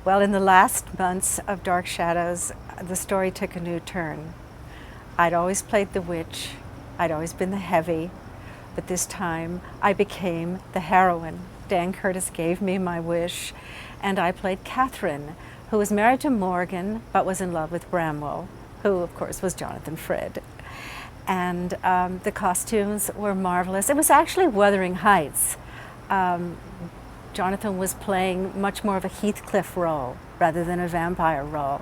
Well, in the last months of Dark Shadows, the story took a new turn. I'd always played the witch, I'd always been the heavy, but this time I became the heroine. Dan Curtis gave me my wish, and I played Catherine, who was married to Morgan but was in love with Bramwell, who of course was Jonathan Frid. And the costumes were marvelous. It was actually Wuthering Heights. Jonathan was playing much more of a Heathcliff role rather than a vampire role.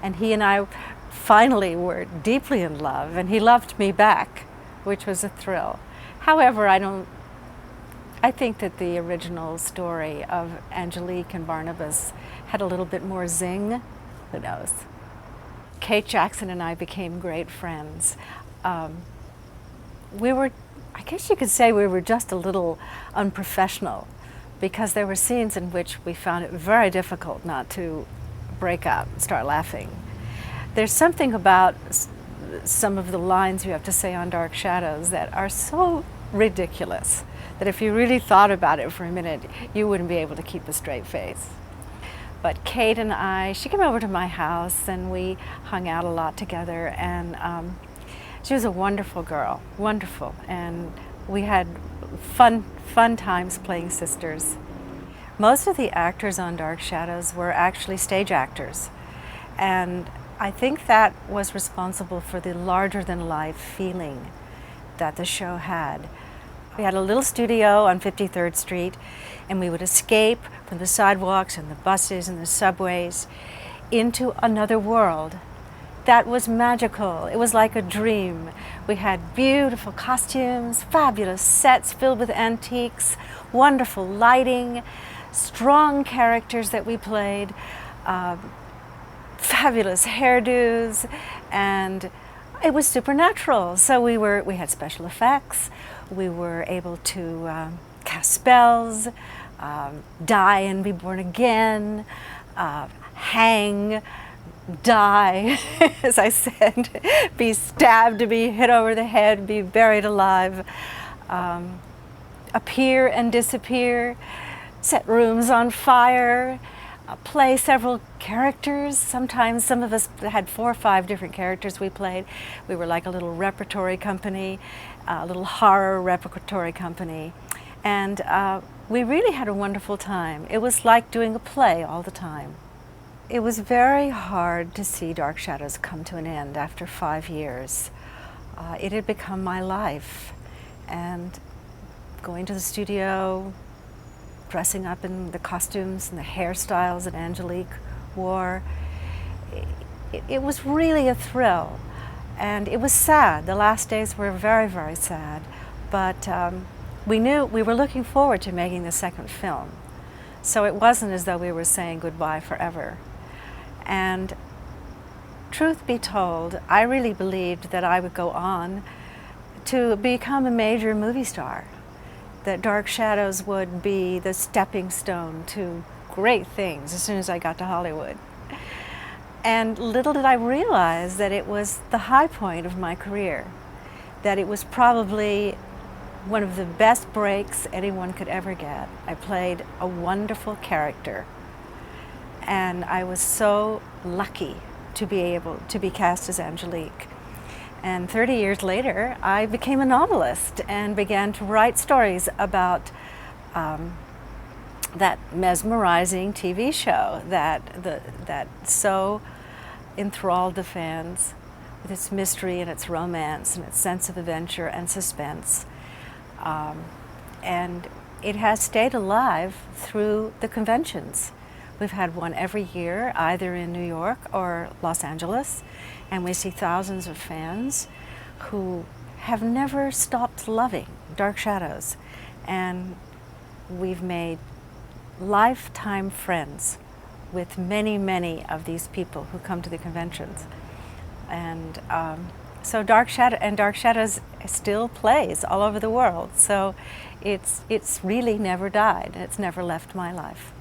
And he and I finally were deeply in love, and he loved me back, which was a thrill. However, I think that the original story of Angelique and Barnabas had a little bit more zing. Who knows? Kate Jackson and I became great friends. I guess you could say we were just a little unprofessional, because there were scenes in which we found it very difficult not to break up and start laughing. There's something about some of the lines you have to say on Dark Shadows that are so ridiculous that if you really thought about it for a minute, you wouldn't be able to keep a straight face. But Kate and I, she came over to my house and we hung out a lot together, and she was a wonderful girl, wonderful, and we had fun times playing sisters. Most of the actors on Dark Shadows were actually stage actors, and I think that was responsible for the larger-than-life feeling that the show had. We had a little studio on 53rd Street, and we would escape from the sidewalks and the buses and the subways into another world. That was magical. It was like a dream. We had beautiful costumes, fabulous sets filled with antiques, wonderful lighting, strong characters that we played, fabulous hairdos, and it was supernatural. So we had special effects. We were able to cast spells, die and be born again, hang, die, as I said, be stabbed, be hit over the head, be buried alive, appear and disappear, set rooms on fire, play several characters. Sometimes some of us had 4 or 5 different characters we played. We were like a little repertory company, a little horror repertory company. And we really had a wonderful time. It was like doing a play all the time. It was very hard to see Dark Shadows come to an end after 5 years. It had become my life. And going to the studio, dressing up in the costumes and the hairstyles that Angelique wore, it was really a thrill. And it was sad. The last days were very, very sad. But we knew we were looking forward to making the second film. So it wasn't as though we were saying goodbye forever. And truth be told, I really believed that I would go on to become a major movie star, that Dark Shadows would be the stepping stone to great things as soon as I got to Hollywood. And little did I realize that it was the high point of my career, that it was probably one of the best breaks anyone could ever get. I played a wonderful character, and I was so lucky to be able to be cast as Angelique. And 30 years later, I became a novelist and began to write stories about that mesmerizing TV show that so enthralled the fans with its mystery and its romance and its sense of adventure and suspense. And it has stayed alive through the conventions. We've had one every year, either in New York or Los Angeles, and we see thousands of fans who have never stopped loving Dark Shadows. And we've made lifetime friends with many, many of these people who come to the conventions. And so Dark Shadows still plays all over the world. So it's really never died. It's never left my life.